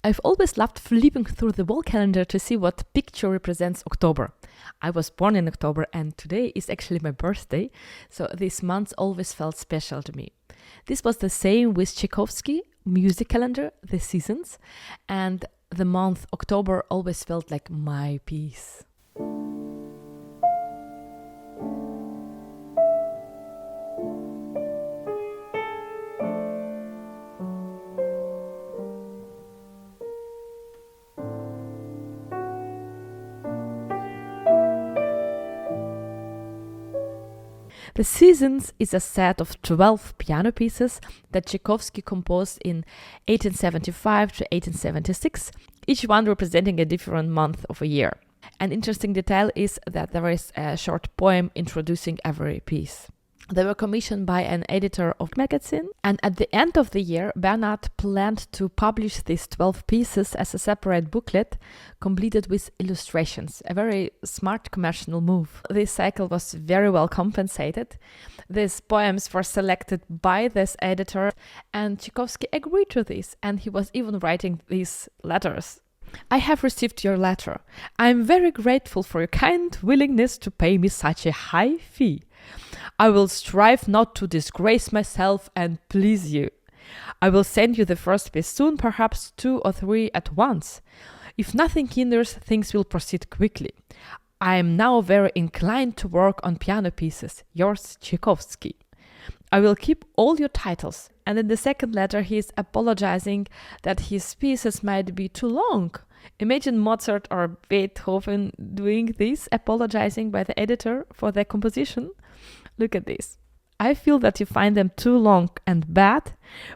I've always loved flipping through the wall calendar to see what picture represents October. I was born in October and today is actually my birthday, so this month always felt special to me. This was the same with Tchaikovsky music calendar, the seasons, and the month October always felt like my piece. The Seasons is a set of 12 piano pieces that Tchaikovsky composed in 1875 to 1876, each one representing a different month of a year. An interesting detail is that there is a short poem introducing every piece. They were commissioned by an editor of magazine, and at the end of the year, Bernard planned to publish these 12 pieces as a separate booklet, completed with illustrations, a very smart commercial move. This cycle was very well compensated. These poems were selected by this editor, and Tchaikovsky agreed to this, and he was even writing these letters. I have received your letter. I am very grateful for your kind willingness to pay me such a high fee. I will strive not to disgrace myself and please you. I will send you the first piece soon, perhaps 2 or 3 at once. If nothing hinders, things will proceed quickly. I am now very inclined to work on piano pieces. Yours, Tchaikovsky. I will keep all your titles. And in the second letter, he is apologizing that his pieces might be too long. Imagine Mozart or Beethoven doing this, apologizing by the editor for their composition. Look at this. I feel that you find them too long and bad.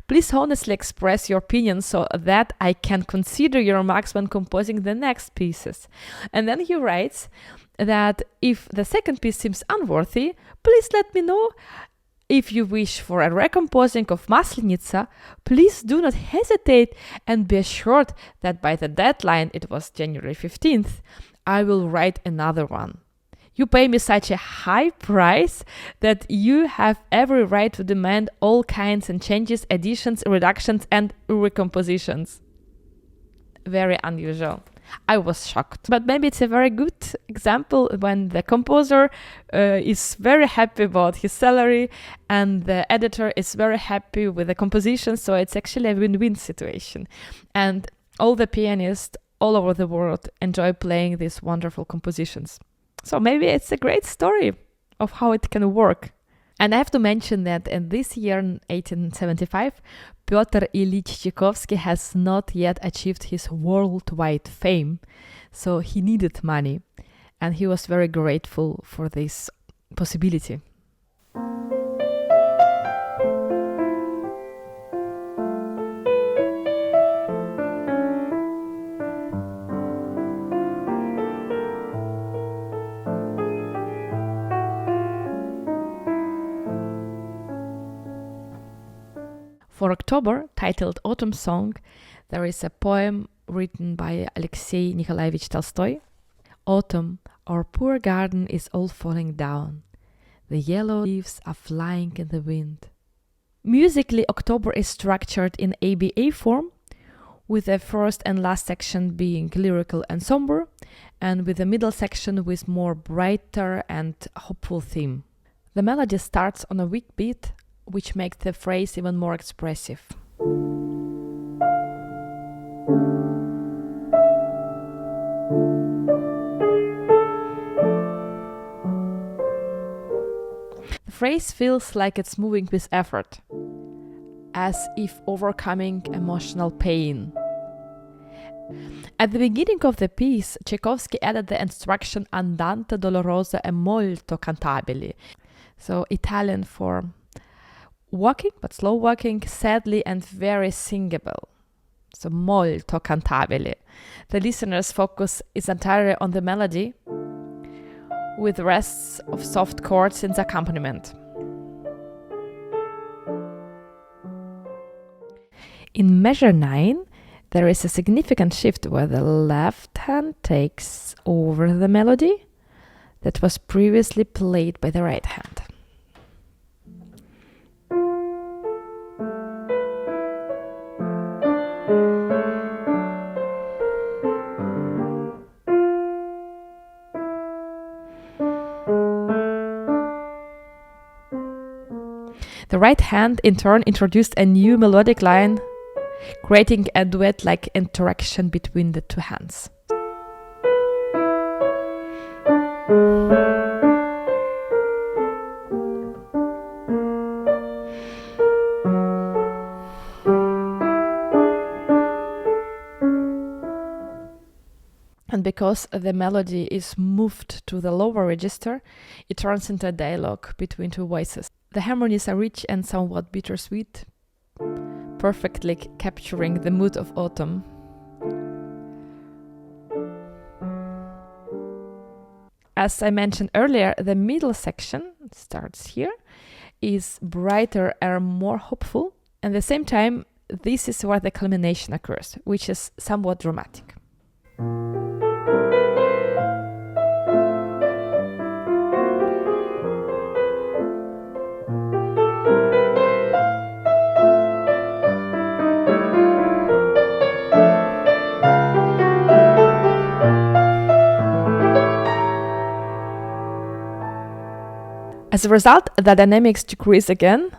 Please honestly express your opinion so that I can consider your remarks when composing the next pieces. And then he writes that if the second piece seems unworthy, please let me know. If you wish for a recomposing of Maslenitsa, please do not hesitate and be assured that by the deadline, it was January 15th, I will write another one. You pay me such a high price that you have every right to demand all kinds and changes, additions, reductions, and recompositions. Very unusual. I was shocked. But maybe it's a very good example when the composer is very happy about his salary and the editor is very happy with the composition. So it's actually a win-win situation. And all the pianists all over the world enjoy playing these wonderful compositions. So maybe it's a great story of how it can work. And I have to mention that in this year, 1875, Pyotr Ilyich Tchaikovsky has not yet achieved his worldwide fame, so he needed money, and he was very grateful for this possibility. For October, titled Autumn Song, there is a poem written by Aleksey Nikolayevich Tolstoy. Autumn, our poor garden is all falling down. The yellow leaves are flying in the wind. Musically, October is structured in ABA form, with the first and last section being lyrical and somber, and with the middle section with more brighter and hopeful theme. The melody starts on a weak beat, which makes the phrase even more expressive. The phrase feels like it's moving with effort, as if overcoming emotional pain. At the beginning of the piece, Tchaikovsky added the instruction andante doloroso e molto cantabile, so Italian for walking, but slow walking, sadly and very singable. So molto cantabile. The listener's focus is entirely on the melody, with rests of soft chords in the accompaniment. In measure 9, there is a significant shift where the left hand takes over the melody that was previously played by the right hand. right hand, in turn, introduced a new melodic line, creating a duet-like interaction between the two hands. And because the melody is moved to the lower register, it turns into a dialogue between two voices. The harmonies are rich and somewhat bittersweet, perfectly capturing the mood of autumn. As I mentioned earlier, the middle section, starts here, is brighter and more hopeful. And at the same time, this is where the culmination occurs, which is somewhat dramatic. As a result, the dynamics decrease again.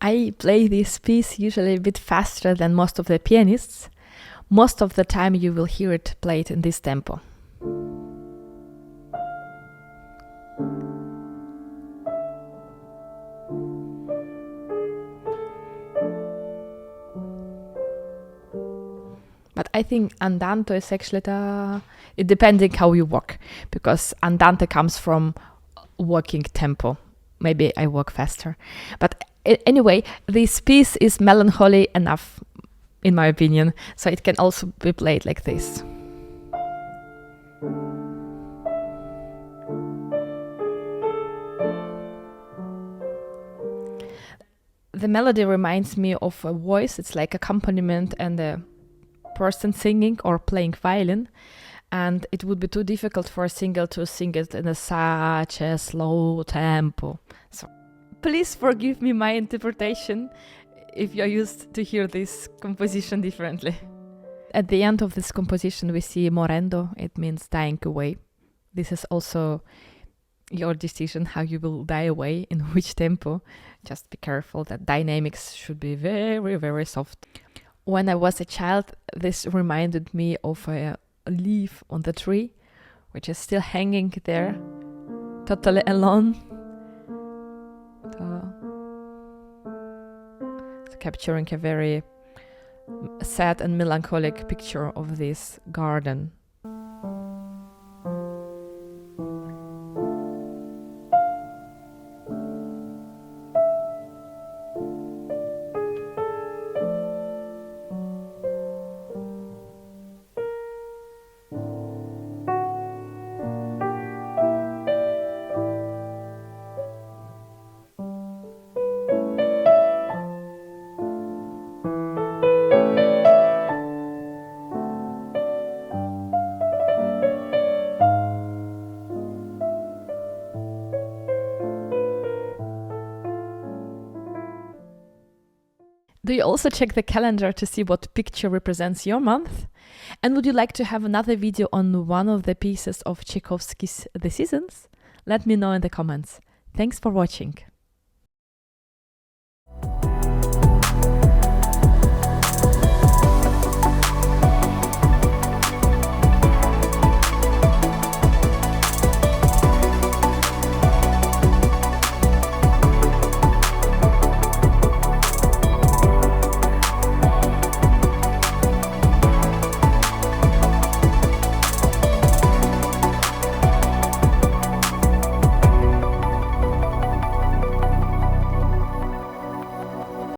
I play this piece usually a bit faster than most of the pianists. Most of the time you will hear it played in this tempo. But I think andante is actually it depending how you walk, because andante comes from walking tempo. Maybe I walk faster. But anyway, this piece is melancholy enough, in my opinion, so it can also be played like this. The melody reminds me of a voice. It's like accompaniment and a person singing or playing violin, and it would be too difficult for a singer to sing it in such a slow tempo. So please forgive me my interpretation if you're used to hear this composition differently. At the end of this composition we see morendo. It means dying away. This is also your decision how you will die away, in which tempo. Just be careful that dynamics should be very, very soft. When I was a child, this reminded me of a leaf on the tree, which is still hanging there, totally alone. So capturing a very sad and melancholic picture of this garden. Do you also check the calendar to see what picture represents your month? And would you like to have another video on one of the pieces of Tchaikovsky's The Seasons? Let me know in the comments. Thanks for watching.